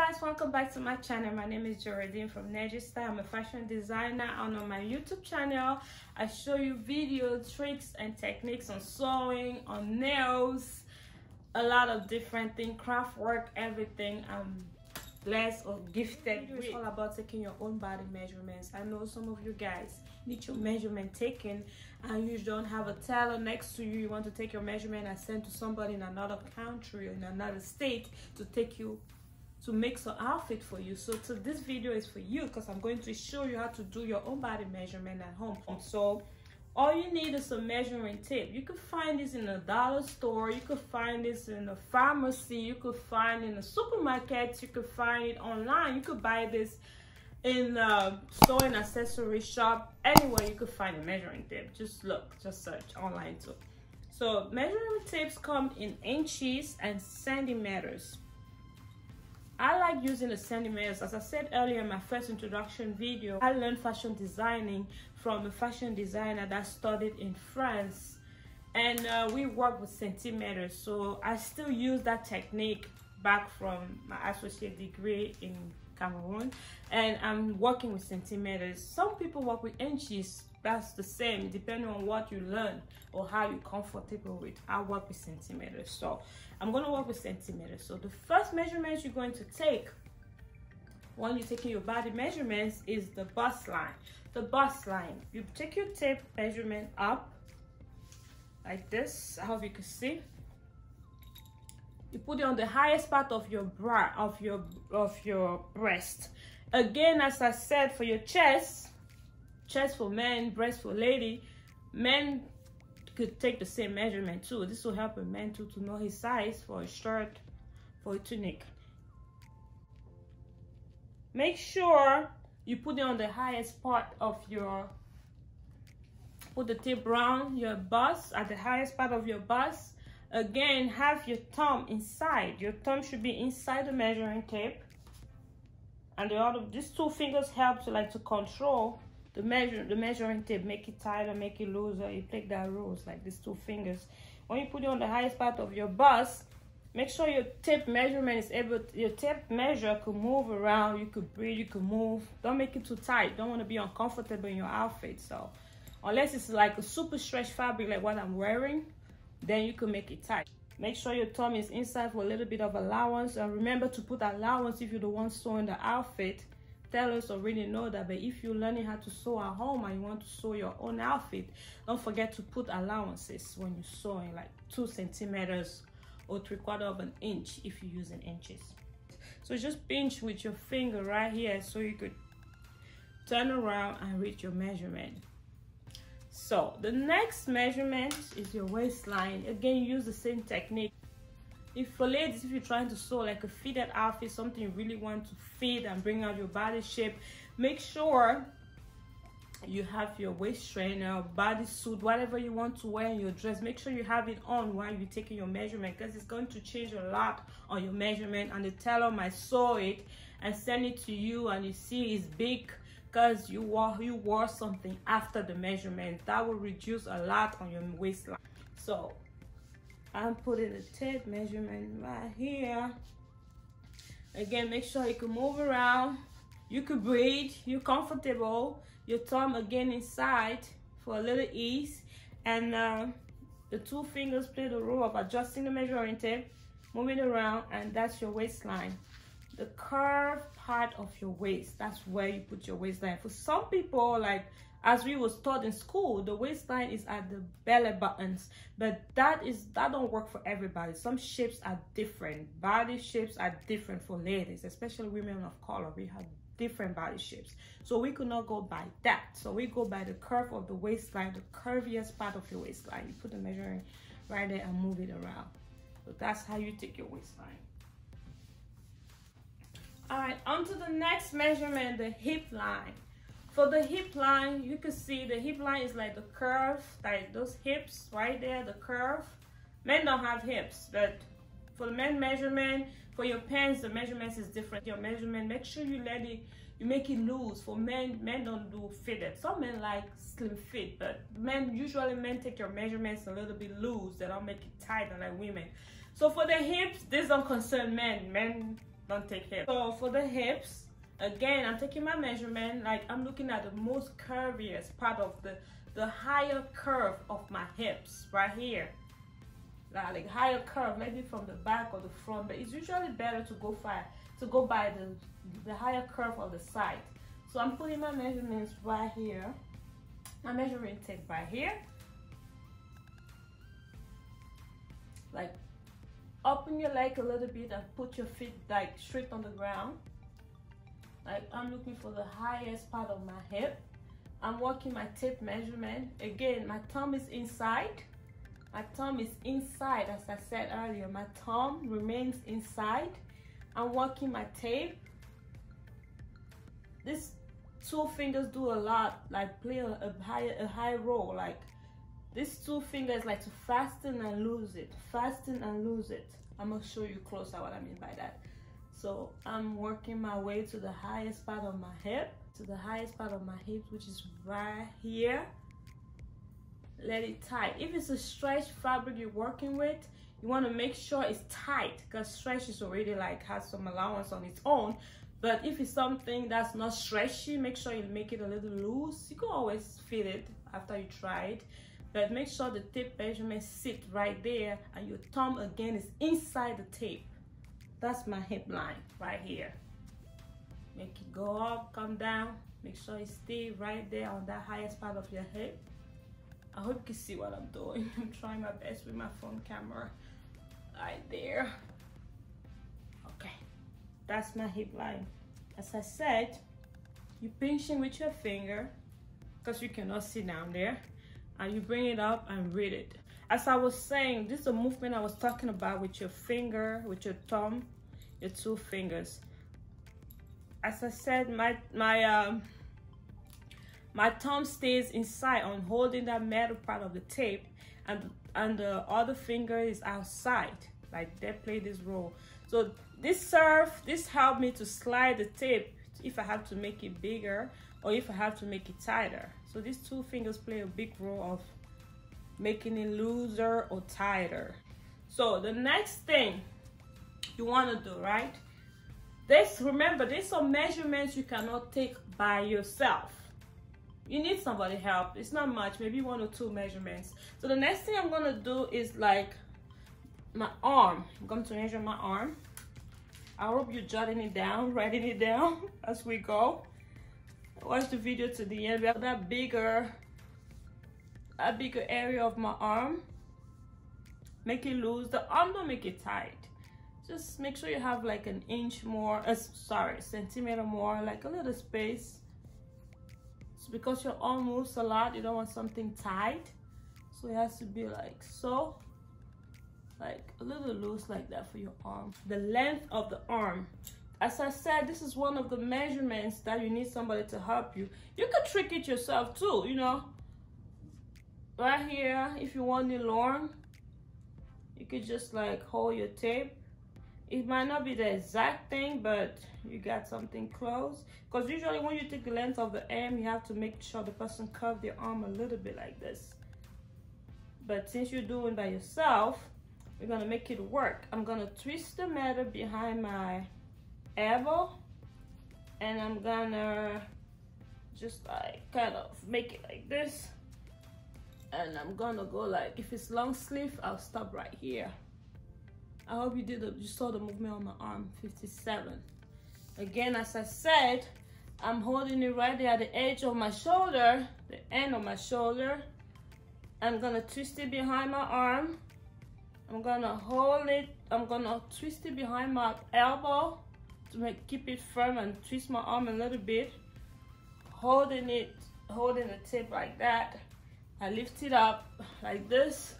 guys, welcome back to my channel. My name is Geraldine from Negestyle. I'm a fashion designer, and on my YouTube channel I show you videos, tricks and techniques on sewing, on nails, a lot of different things, craft work, everything I'm blessed or gifted with. It's all about taking your own body measurements. I know some of you guys need your measurement taken and you don't have a tailor next to you. You want to take your measurement and send to somebody in another country or in another state to make some outfit for you. So this video is for you because I'm going to show you how to do your own body measurement at home. So all you need is a measuring tape. You could find this in a dollar store, you could find this in a pharmacy, you could find it in a supermarket, you could find it online, you could buy this in a sewing accessory shop. Anywhere you could find a measuring tape. Just look, just search online too. So measuring tapes come in inches and centimeters. I like using the centimeters. As I said earlier in my first introduction video, I learned fashion designing from a fashion designer that studied in France, and we work with centimeters. So I still use that technique back from my associate degree in Cameroon, and I'm working with centimeters. Some people work with inches. That's the same, depending on what you learn or how you're comfortable with. I work with centimeters, so I'm going to work with centimeters. So the first measurements you're going to take when you're taking your body measurements is the bust line. The bust line, you take your tape measurement up like this. I hope you can see. You put it on the highest part of your bra, of your breast. Again, as I said, for your chest for men, breast for lady, men could take the same measurement too. This will help a man too to know his size for a shirt, for a tunic. Make sure you put it on the highest part of your, put the tape around your bust, at the highest part of your bust. Again, have your thumb inside. Your thumb should be inside the measuring tape, and these two fingers help to control the measuring tape. Make it tighter, make it looser. You take that rules like these two fingers. When you put it on the highest part of your bust, make sure your tape measurement is your tape measure could move around. You could breathe, you could move. Don't make it too tight. Don't want to be uncomfortable in your outfit. So unless it's like a super stretch fabric like what I'm wearing, then you can make it tight. Make sure your thumb is inside for a little bit of allowance, and remember to put allowance if you're the one sewing the outfit. Tailors already know that, but if you're learning how to sew at home and you want to sew your own outfit, don't forget to put allowances when you're sewing, like 2 centimeters or 3/4 of an inch if you're using inches. So just pinch with your finger right here so you could turn around and read your measurement. So the next measurement is your waistline. Again, use the same technique. If for ladies, if you're trying to sew like a fitted outfit, something you really want to fit and bring out your body shape, make sure you have your waist trainer, bodysuit, whatever you want to wear in your dress. Make sure you have it on while you're taking your measurement, because it's going to change a lot on your measurement, and the tailor might sew it and send it to you and you see it's big because you wore something after the measurement. That will reduce a lot on your waistline. So I'm putting the tape measurement right here. Again, make sure you can move around, you can breathe, you're comfortable. Your thumb again inside for a little ease, and the 2 fingers play the role of adjusting the measuring tape, moving around, and that's your waistline. The curved part of your waist, that's where you put your waistline. For some people, like as we was taught in school, the waistline is at the belly buttons, but that don't work for everybody. Some shapes are different. Body shapes are different for ladies, especially women of color. We have different body shapes, so we could not go by that. So we go by the curve of the waistline, the curviest part of your waistline. You put the measuring right there and move it around. So that's how you take your waistline. All right, on to the next measurement, the hip line. For the hip line, you can see the hip line is like the curve, like those hips right there, the curve. Men don't have hips, but for the men measurement, for your pants, the measurements is different. Your measurement, make sure you make it loose. For men don't do fitted. Some men like slim fit, but usually men take your measurements a little bit loose. They don't make it tight like women. So for the hips, this don't concern men. Men don't take hips. So for the hips, again, I'm taking my measurement, like I'm looking at the most curviest part of the higher curve of my hips right here. Like higher curve, maybe from the back or the front, but it's usually better to go by the higher curve of the side. So I'm putting my measurements right here, my measuring tape right here. Like open your leg a little bit and put your feet like straight on the ground. Like I'm looking for the highest part of my hip. I'm working my tape measurement. Again, my thumb is inside. My thumb is inside, as I said earlier. My thumb remains inside. I'm working my tape. These two fingers do a lot, like play a high role. Like these two fingers like to fasten and lose it, fasten and lose it. I'm gonna show you closer what I mean by that. So I'm working my way to the highest part of my hip, which is right here. Let it tight. If it's a stretch fabric you're working with, you want to make sure it's tight, because stretch is already like has some allowance on its own. But if it's something that's not stretchy, make sure you make it a little loose. You can always fit it after you try it, but make sure the tape measurement sit right there and your thumb again is inside the tape. That's my hip line right here. Make it go up, come down. Make sure it stay right there on that highest part of your hip. I hope you can see what I'm doing. I'm trying my best with my phone camera. Right there. Okay, that's my hip line. As I said, you pinching with your finger, because you cannot see down there, and you bring it up and read it. As I was saying, this is a movement I was talking about with your finger, with your thumb, your two fingers. As I said, my thumb stays inside on holding that metal part of the tape, and the other finger is outside. Like they play this role. So this helped me to slide the tape if I have to make it bigger or if I have to make it tighter. So these two fingers play a big role of making it looser or tighter. So the next thing you want to do, right? Remember, there's some measurements you cannot take by yourself. You need somebody help. It's not much, maybe 1 or 2 measurements. So the next thing I'm gonna do is like my arm. I'm going to measure my arm. I hope you're jotting it down, writing it down as we go. Watch the video to the end. We have that bigger area of my arm. Make it loose. The arm, don't make it tight. Just make sure you have like an inch more, centimeter more, like a little space. It's because your arm moves a lot, you don't want something tight. So it has to be like so. Like a little loose like that for your arm. The length of the arm. As I said, this is one of the measurements that you need somebody to help you. You could trick it yourself too, you know. Right here, if you want it long, you could just like hold your tape. It might not be the exact thing, but you got something close. Because usually when you take the length of the arm, you have to make sure the person curve their arm a little bit like this. But since you're doing it by yourself, we're gonna make it work. I'm gonna twist the metal behind my elbow, and I'm gonna just like kind of make it like this. And I'm gonna go like, if it's long sleeve, I'll stop right here. I hope you saw the movement on my arm. 57. Again, as I said, I'm holding it right there at the edge of my shoulder, the end of my shoulder. I'm gonna twist it behind my arm. I'm gonna hold it. I'm gonna twist it behind my elbow to keep it firm, and twist my arm a little bit. Holding the tape like that. I lift it up like this.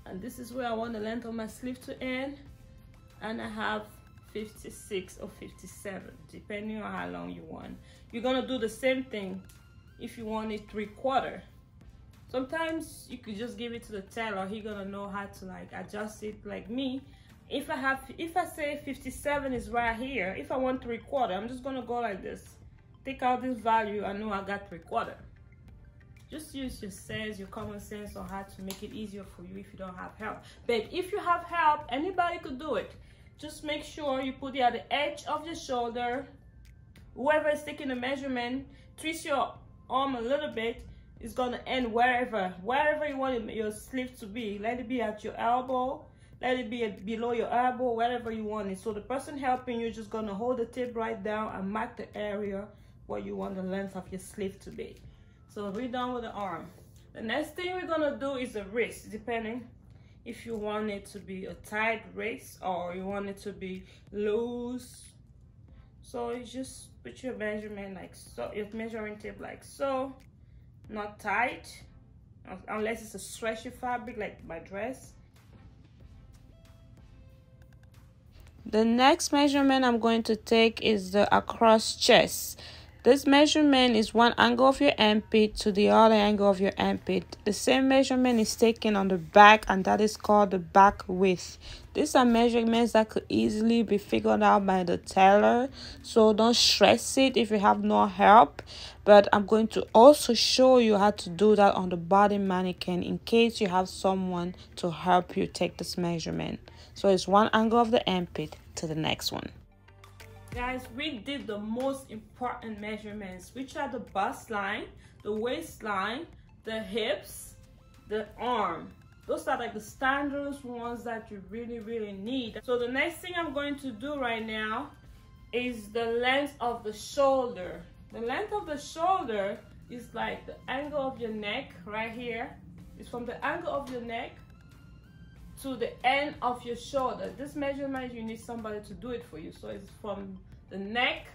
And this is where I want the length of my sleeve to end. And I have 56 or 57, depending on how long you want. You're gonna do the same thing if you want it 3/4. Sometimes you could just give it to the tailor. He's gonna know how to like adjust it like me. If I say 57 is right here, if I want 3/4, I'm just gonna go like this. Take out this value, I know I got 3/4. Just use your sense, your common sense on how to make it easier for you if you don't have help. But if you have help, anybody could do it. just make sure you put it at the edge of your shoulder. Whoever is taking the measurement, twist your arm a little bit. It's gonna end wherever you want your sleeve to be. Let it be at your elbow, let it be below your elbow, wherever you want it. So the person helping you is just gonna hold the tape right down and mark the area where you want the length of your sleeve to be. So we're done with the arm. The next thing we're gonna do is the wrist, depending if you want it to be a tight wrist or you want it to be loose. So you just put your measurement like so, your measuring tape like so, not tight, unless it's a stretchy fabric like my dress. The next measurement I'm going to take is the across chest. This measurement is one angle of your armpit to the other angle of your armpit. The same measurement is taken on the back, and that is called the back width. These are measurements that could easily be figured out by the tailor, so don't stress it if you have no help. But I'm going to also show you how to do that on the body mannequin in case you have someone to help you take this measurement. So it's one angle of the armpit to the next one. Guys, we did the most important measurements, which are the bust line, the waistline, the hips, the arm. Those are like the standard ones that you really need. So the next thing I'm going to do right now is the length of the shoulder. The length of the shoulder is like the angle of your neck right here. It's from the angle of your neck to the end of your shoulder. This measurement, you need somebody to do it for you. So it's from the neck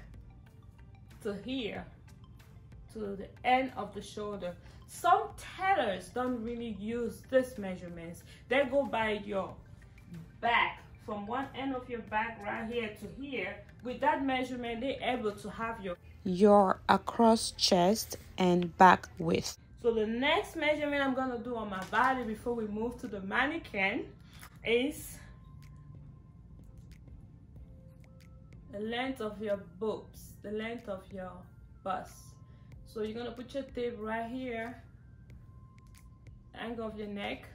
to here, to the end of the shoulder. Some tailors don't really use this measurements. They go by your back, from one end of your back right here to here. With that measurement, they're able to have your across chest and back width. So the next measurement I'm gonna do on my body before we move to the mannequin is the length of your boobs, the length of your bust. So you're gonna put your tape right here, angle of your neck.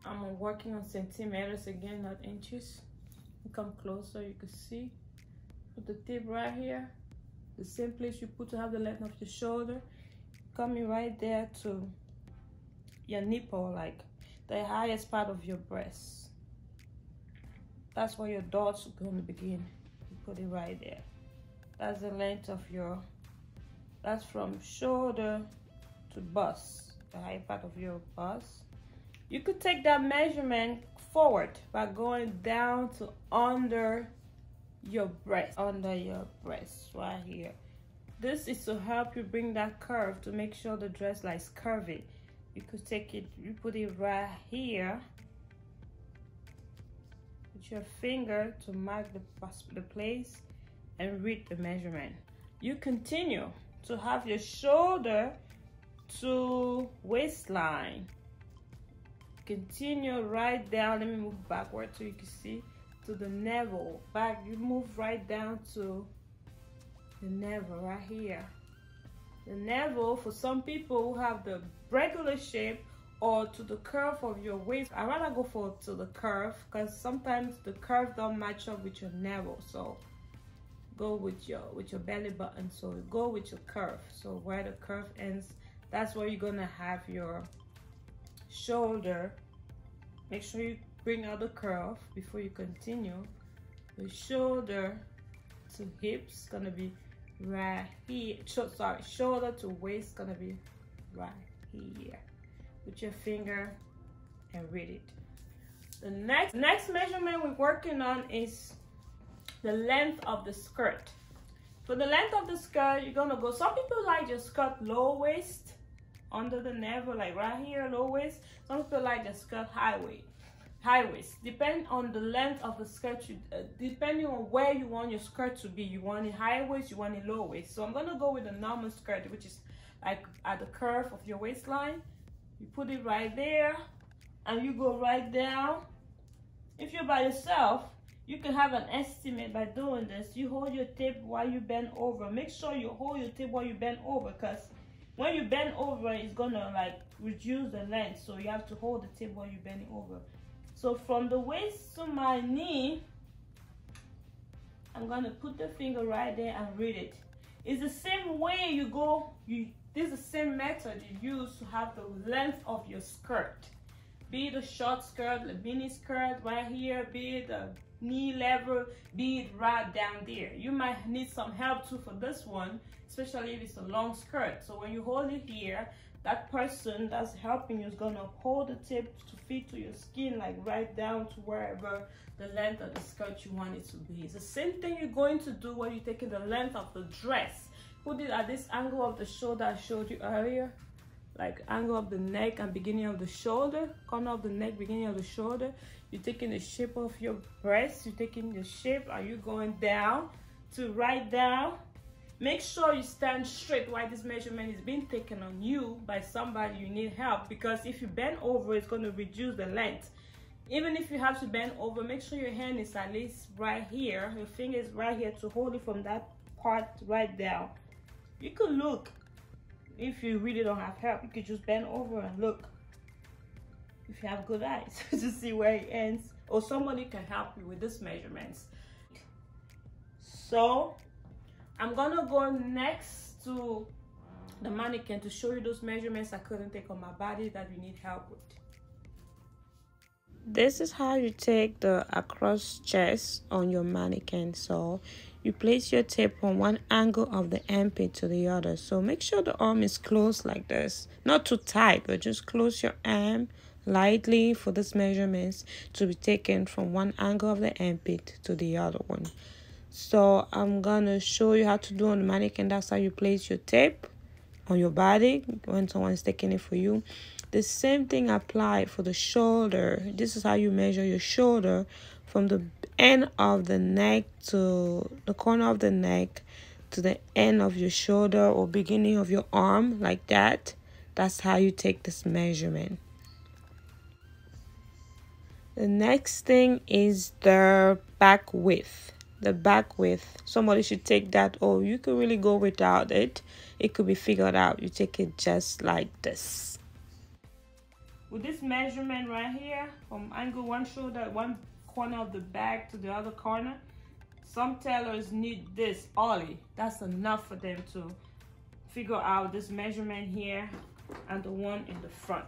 I'm working on centimeters again, not inches. Come closer, you can see. Put the tape right here, the same place you put to have the length of your shoulder. Coming right there to your nipple, like the highest part of your breast. That's where your dots are going to begin. You put it right there. That's the length of your, that's from shoulder to bust, the high part of your bust. You could take that measurement forward by going down to under your breast, right here. This is to help you bring that curve, to make sure the dress lies curvy. You could take it, you put it right here with your finger to mark the place and read the measurement. You continue to have your shoulder to waistline. Continue right down. Let me move backward so you can see to the navel. Back, you move right down to the navel right here. The navel, for some people who have the regular shape or to the curve of your waist, I rather go to the curve, because sometimes the curve don't match up with your navel. So go with your belly button. So go with your curve. So where the curve ends, that's where you're gonna have your shoulder. Make sure you bring out the curve before you continue. The shoulder to hips gonna be right here. Shoulder to waist gonna be right here. Put your finger and read it. The next measurement we're working on is the length of the skirt. For the length of the skirt, you're gonna go, some people like your skirt low waist, under the navel, like right here, low waist. Some people like the skirt high waist. Depend on the length of the skirt, depending on where you want your skirt to be. You want it high waist, you want it low waist. So I'm gonna go with the normal skirt, which is like at the curve of your waistline. You put it right there and you go right down. If you're by yourself, you can have an estimate by doing this. You hold your tape while you bend over. Make sure you hold your tape while you bend over, because when you bend over, it's gonna like reduce the length. So you have to hold the tape while you're bending over. So from the waist to my knee, I'm gonna put the finger right there and read it. It's the same way you go, this is the same method you use to have the length of your skirt. Be it a short skirt, a mini skirt right here, be it a knee level, be it right down there. You might need some help too for this one, especially if it's a long skirt. So when you hold it here, that person that's helping you is gonna hold the tape to fit to your skin, like right down to wherever the length of the skirt you want it to be. It's the same thing you're going to do when you're taking the length of the dress. Put it at this angle of the shoulder I showed you earlier, like angle of the neck and beginning of the shoulder, corner of the neck, beginning of the shoulder. You're taking the shape of your breast, you're taking the shape, are you going down to right down? Make sure you stand straight while this measurement is being taken on you by somebody you need help, because if you bend over, it's going to reduce the length. Even if you have to bend over, make sure your hand is at least right here, your finger is right here to hold it from that part right down. You could look. If you really don't have help, you could just bend over and look. If you have good eyes to see where it ends, or somebody can help you with these measurements. So I'm gonna go next to the mannequin to show you those measurements I couldn't take on my body that you need help with. This is how you take the across chest on your mannequin. So you place your tape from one angle of the armpit to the other. So make sure the arm is closed like this. Not too tight, but just close your arm lightly for this measurements to be taken from one angle of the armpit to the other one. So I'm gonna show you how to do on the mannequin. That's how you place your tape on your body when someone's taking it for you. The same thing applied for the shoulder. This is how you measure your shoulder from the end of the neck to the corner of the neck to the end of your shoulder or beginning of your arm, like that. That's how you take this measurement. The next thing is the back width. The back width, somebody should take that, or you could really go without it. It could be figured out. You take it just like this. With this measurement right here, from angle one shoulder, one corner of the back to the other corner, some tailors need this ollie. That's enough for them to figure out this measurement here and the one in the front.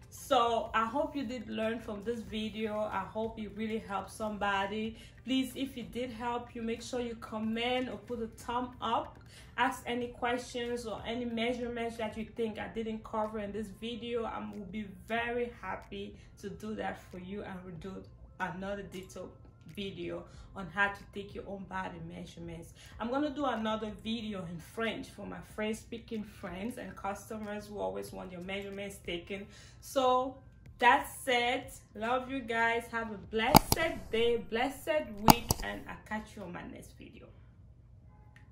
So I hope you did learn from this video. I hope it really helped somebody. Please, if it did help you, make sure you comment or put a thumb up. Ask any questions or any measurements that you think I didn't cover in this video. I will be very happy to do that for you, and we'll do another detailed video on how to take your own body measurements. I'm gonna do another video in French for my French speaking friends and customers who always want your measurements taken. So that said, love you guys, have a blessed day, blessed week, and I'll catch you on my next video.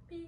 Peace.